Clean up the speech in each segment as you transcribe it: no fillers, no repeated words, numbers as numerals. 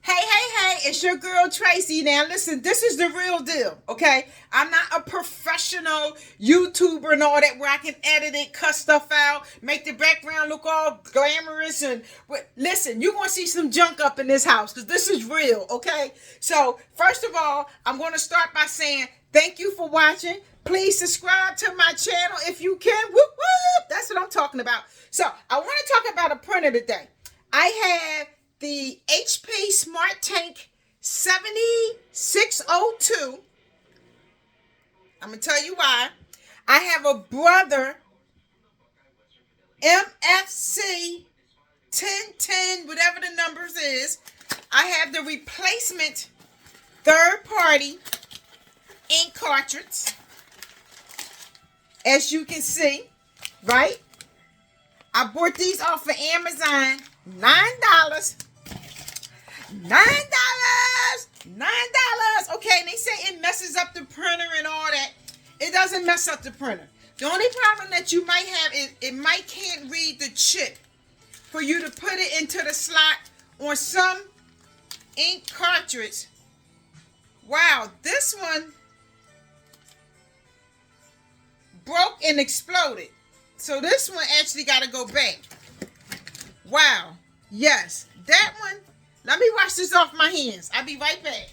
Hey, it's your girl Tracy. Now, listen, this is the real deal, okay? I'm not a professional YouTuber and all that where I can edit it, cut stuff out, make the background look all glamorous. But listen, you're going to see some junk up in this house because this is real, okay? So, first of all, I'm going to start by saying thank you for watching. Please subscribe to my channel if you can. Whoop, whoop. That's what I'm talking about. So, I want to talk about a printer today. I have the HP Smart Tank 7602. I'm going to tell you why. I have a Brother MFC 1010, whatever the numbers is. I have the replacement third-party ink cartridge. As you can see, right? I bought these off of Amazon. $9. Okay, and they say it messes up the printer and all that. It doesn't mess up the printer. The only problem that you might have is it might can't read the chip for you to put it into the slot on some ink cartridge. Wow, this one broke and exploded. So this one actually got to go back. Wow. Yes, that one. Let me wash this off my hands. I'll be right back.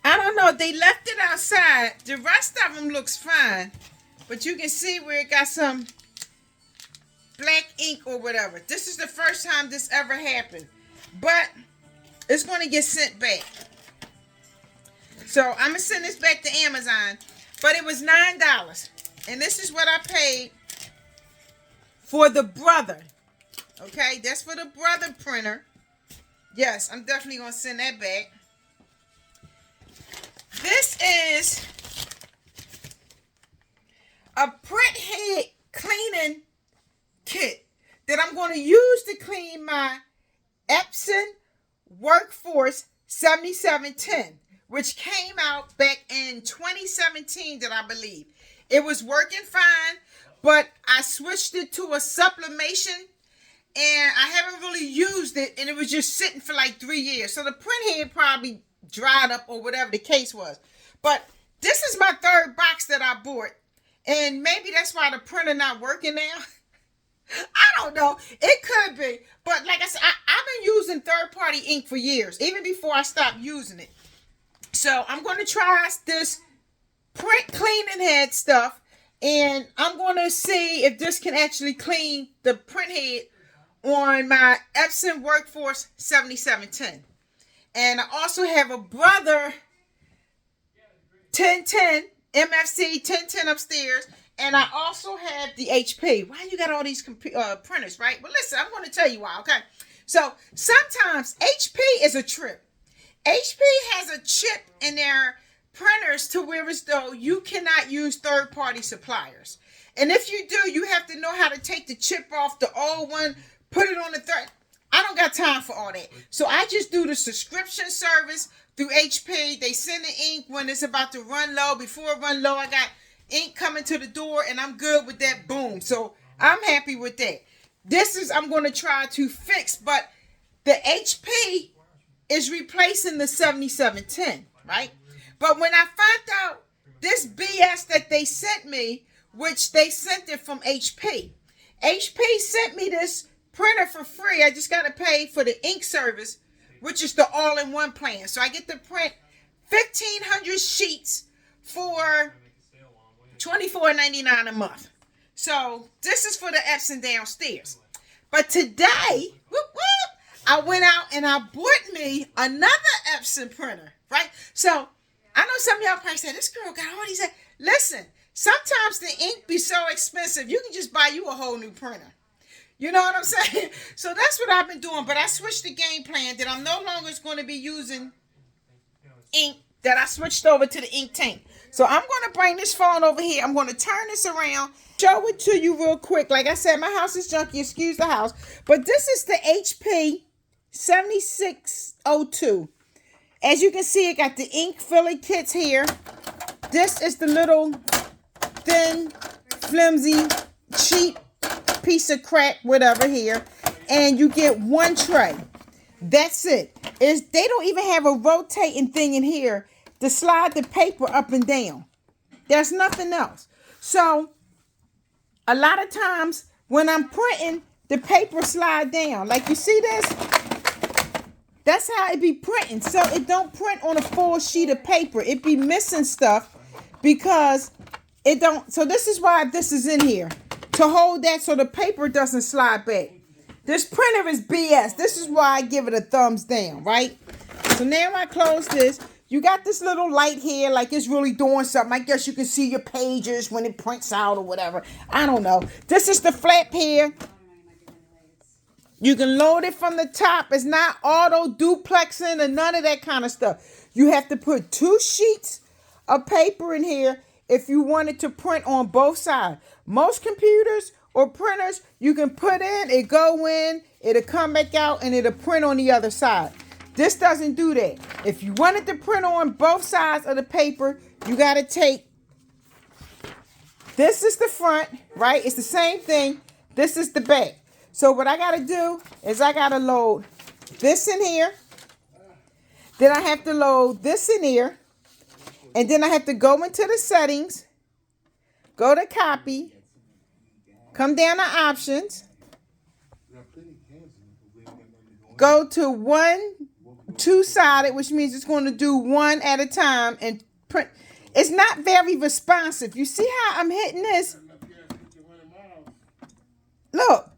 I don't know. They left it outside. The rest of them looks fine. But you can see where it got some black ink or whatever. This is the first time this ever happened. But it's going to get sent back. So I'm going to send this back to Amazon. But it was $9. And this is what I paid for the Brother. Okay, that's for the Brother printer. Yes, I'm definitely going to send that back. This is a print head cleaning kit that I'm going to use to clean my Epson Workforce 7710, which came out back in 2017, that I believe. It was working fine, but I switched it to a sublimation, and I haven't really used it, and it was just sitting for like 3 years. So the print head probably dried up or whatever the case was. But this is my third box that I bought. And maybe that's why the printer not working now. I don't know. It could be. But like I said, I've been using third-party ink for years, even before I stopped using it. So I'm going to try this print cleaning head stuff. And I'm going to see if this can actually clean the print head on my Epson Workforce 7710. And I also have a Brother 1010. MFC 1010 upstairs, and I also have the HP. Why you got all these printers, right? Well, listen, I'm going to tell you why, okay? So, sometimes HP is a trip. HP has a chip in their printers to where as though you cannot use third-party suppliers. And if you do, you have to know how to take the chip off the old one, put it on the third. I don't got time for all that. So I just do the subscription service through HP. They send the ink when it's about to run low. Before it run low, I got ink coming to the door, and I'm good with that. Boom. So I'm happy with that. This is I'm going to try to fix, but the HP is replacing the 7710, right? But when I found out this BS that they sent me, which they sent it from HP sent me this printer for free. I just got to pay for the ink service, which is the all-in-one plan. So I get to print 1,500 sheets for $24.99 a month. So this is for the Epson downstairs. But today, I went out and I bought me another Epson printer, right? So I know some of y'all probably say, this girl got all these. Listen, sometimes the ink be so expensive, you can just buy you a whole new printer. You know what I'm saying? So that's what I've been doing. But I switched the game plan that I'm no longer going to be using ink, that I switched over to the ink tank. So I'm going to bring this phone over here. I'm going to turn this around, show it to you real quick. Like I said, my house is junky. Excuse the house. But this is the HP 7602. As you can see, it got the ink filler kits here. This is the little thin, flimsy, cheap piece of crap, whatever here. And you get one tray. That's it. They don't even have a rotating thing in here to slide the paper up and down. There's nothing else. So a lot of times when I'm printing, the paper slide down. Like you see this? That's how it be printing. So it don't print on a full sheet of paper. It be missing stuff because it don't. So this is why this is in here. To hold that so the paper doesn't slide back. This printer is BS. This is why I give it a thumbs down, right? So now I close this. You got this little light here, like it's really doing something. I guess you can see your pages when it prints out or whatever. I don't know. This is the flap here. You can load it from the top. It's not auto duplexing and none of that kind of stuff. You have to put 2 sheets of paper in here if you want it to print on both sides. Most computers or printers, you can put in, it go in, it'll come back out, and it'll print on the other side. This doesn't do that. If you want it to print on both sides of the paper, you got to take, this is the front, right? It's the same thing. This is the back. So what I got to do is I got to load this in here. Then I have to load this in here. And then I have to go into the settings, go to copy, come down to options, go to two-sided, which means it's going to do one at a time and print. It's not very responsive. You see how I'm hitting this? Look,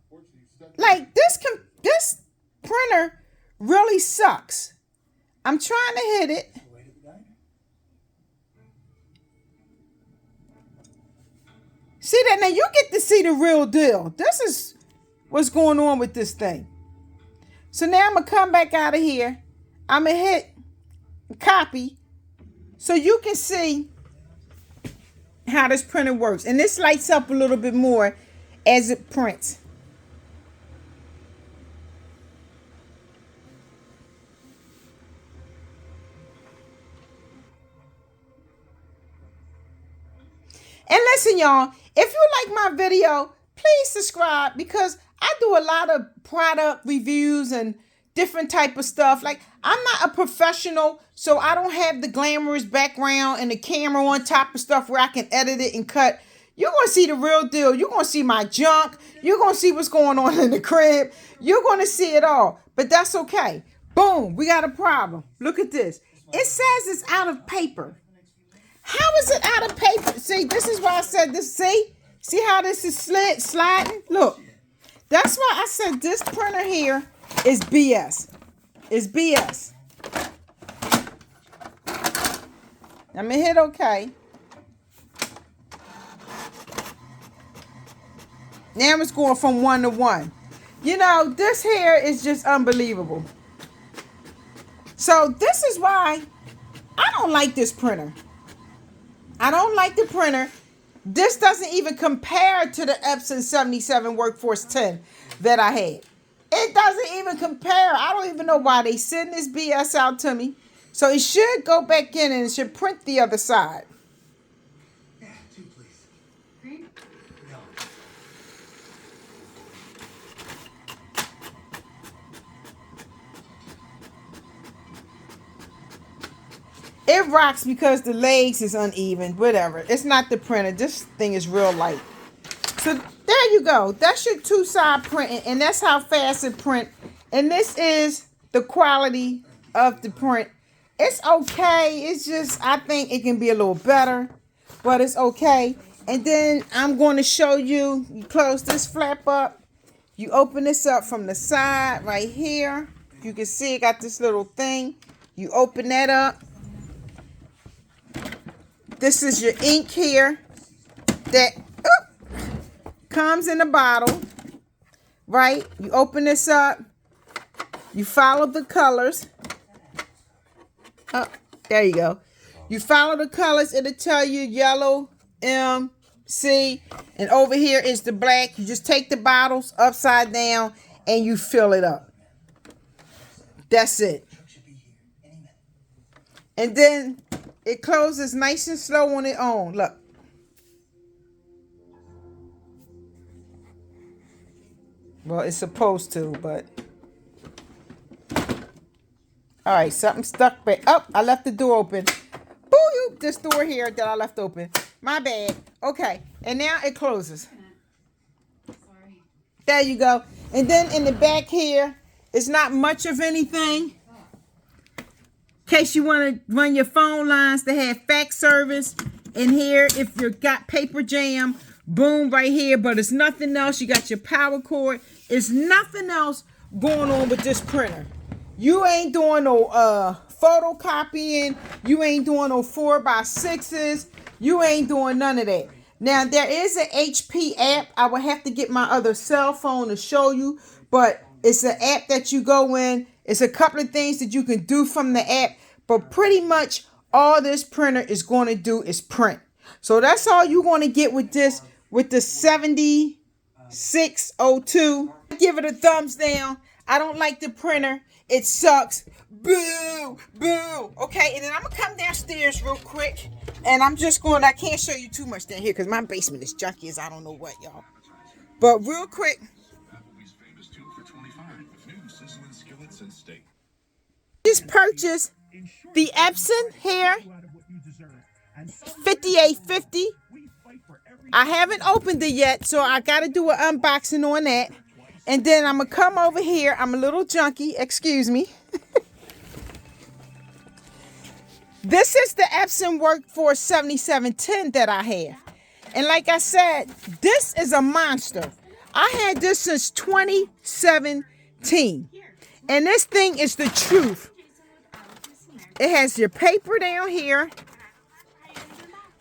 like this printer really sucks. I'm trying to hit it. See that? Now you get to see the real deal. This is what's going on with this thing. So now I'm going to come back out of here. I'm going to hit copy so you can see how this printer works. And this lights up a little bit more as it prints. And listen, y'all, if you like my video, please subscribe because I do a lot of product reviews and different type of stuff. Like, I'm not a professional, so I don't have the glamorous background and the camera on top of stuff where I can edit it and cut. You're going to see the real deal. You're going to see my junk. You're going to see what's going on in the crib. You're going to see it all. But that's okay. Boom, we got a problem. Look at this. It says it's out of paper. How is it out of paper? See, this is why I said this. See how this is sliding? Look, that's why I said this printer here is BS. It's BS. I'm going to hit OK. Now it's going from 1 to 1. You know, this here is just unbelievable. So this is why I don't like this printer. I don't like the printer. This doesn't even compare to the Epson 77 Workforce 10 that I had. It doesn't even compare. I don't even know why they send this BS out to me. So it should go back in and it should print the other side. Yeah, 2, please. Green? No. It rocks because the legs is uneven. Whatever. It's not the printer. This thing is real light. So there you go. That's your 2-side printing. And that's how fast it print. And this is the quality of the print. It's okay. It's just, I think it can be a little better. But it's okay. And then I'm going to show you. You close this flap up. You open this up from the side right here. You can see it got this little thing. You open that up. This is your ink here that comes in a bottle, right? You open this up. You follow the colors. Oh, there you go. You follow the colors, it'll tell you yellow, M, C, and over here is the black. You just take the bottles upside down and you fill it up. That's it. And then it closes nice and slow on its own. Look. Well, it's supposed to, but... All right, something stuck back. Oh, I left the door open. Boo! This door here that I left open. My bad. Okay, and now it closes. Sorry. There you go. And then in the back here, it's not much of anything. In case you want to run your phone lines, they have fax service. In here, if you got paper jam, boom, right here. But it's nothing else. You got your power cord. It's nothing else going on with this printer. You ain't doing no photocopying. You ain't doing no 4x6s. You ain't doing none of that. Now, there is an HP app. I will have to get my other cell phone to show you. But it's an app that you go in. It's a couple of things that you can do from the app. But pretty much all this printer is going to do is print. So that's all you're going to get with this, with the 7602. Give it a thumbs down. I don't like the printer. It sucks. Boo, boo. Okay, and then I'm going to come downstairs real quick. And I'm just going, I can't show you too much down here because my basement is junky as I don't know what, y'all. But real quick. Just purchased the Epson here, 5850. I haven't opened it yet, so I got to do an unboxing on that. And then I'm going to come over here. I'm a little junky, excuse me. This is the Epson Workforce 7710 that I have. And like I said, this is a monster. I had this since 2017. And this thing is the truth. It has your paper down here,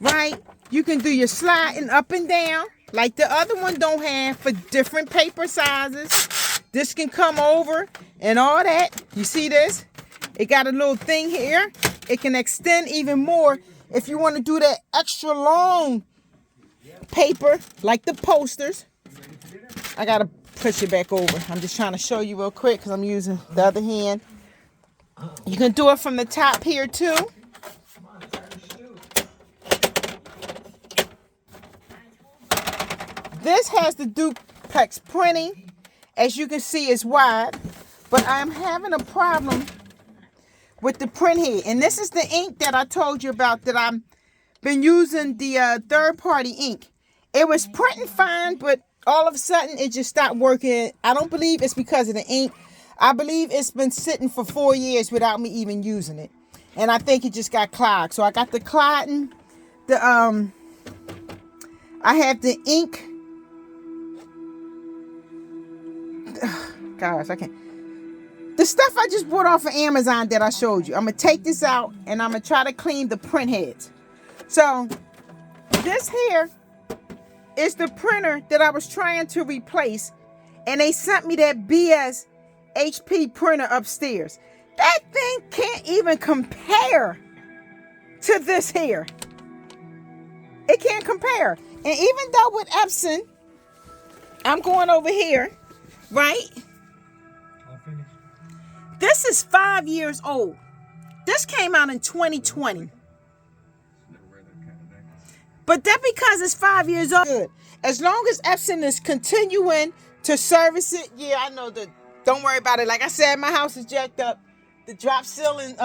right? You can do your sliding up and down like the other one don't have for different paper sizes. This can come over and all that. You see this? It got a little thing here. It can extend even more if you want to do that extra long paper like the posters. I got to push it back over. I'm just trying to show you real quick because I'm using the other hand. You can do it from the top here too. This has the duplex printing. As you can see, it's wide. But I'm having a problem with the print head. And this is the ink that I told you about that I've been using, the third-party ink. It was printing fine, but all of a sudden it just stopped working. I don't believe it's because of the ink. I believe it's been sitting for 4 years without me even using it. And I think it just got clogged. So I got the clotting. I have the ink. Gosh, I can't. The stuff I just bought off of Amazon that I showed you. I'm going to take this out and I'm going to try to clean the print heads. So this here is the printer that I was trying to replace. And they sent me that BS HP printer upstairs. That thing can't even compare to this here. It can't compare. And even though with Epson, I'm going over here, right? This is 5 years old. This came out in 2020. But that because it's 5 years old. Good. As long as Epson is continuing to service it, yeah, I know that. Don't worry about it. Like I said, my house is jacked up. The drop ceiling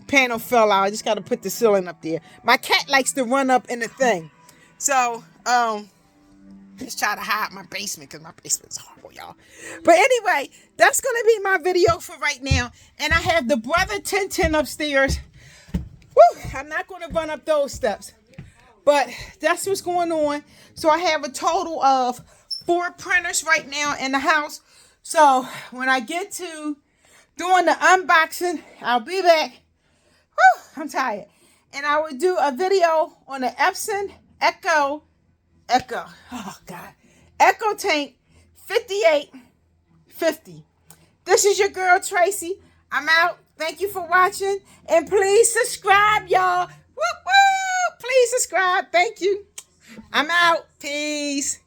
panel fell out. I just got to put the ceiling up there. My cat likes to run up in the thing. So, just try to hide my basement because my basement is horrible, y'all. But anyway, that's going to be my video for right now. And I have the Brother 1010 upstairs. Woo, I'm not going to run up those steps. But that's what's going on. So I have a total of 4 printers right now in the house. So when I get to doing the unboxing, I'll be back. Whew, I'm tired. And I will do a video on the Epson Echo, oh God, EchoTank 5850. This is your girl, Tracy. I'm out. Thank you for watching. And please subscribe, y'all. Woo, woo. Please subscribe. Thank you. I'm out. Peace.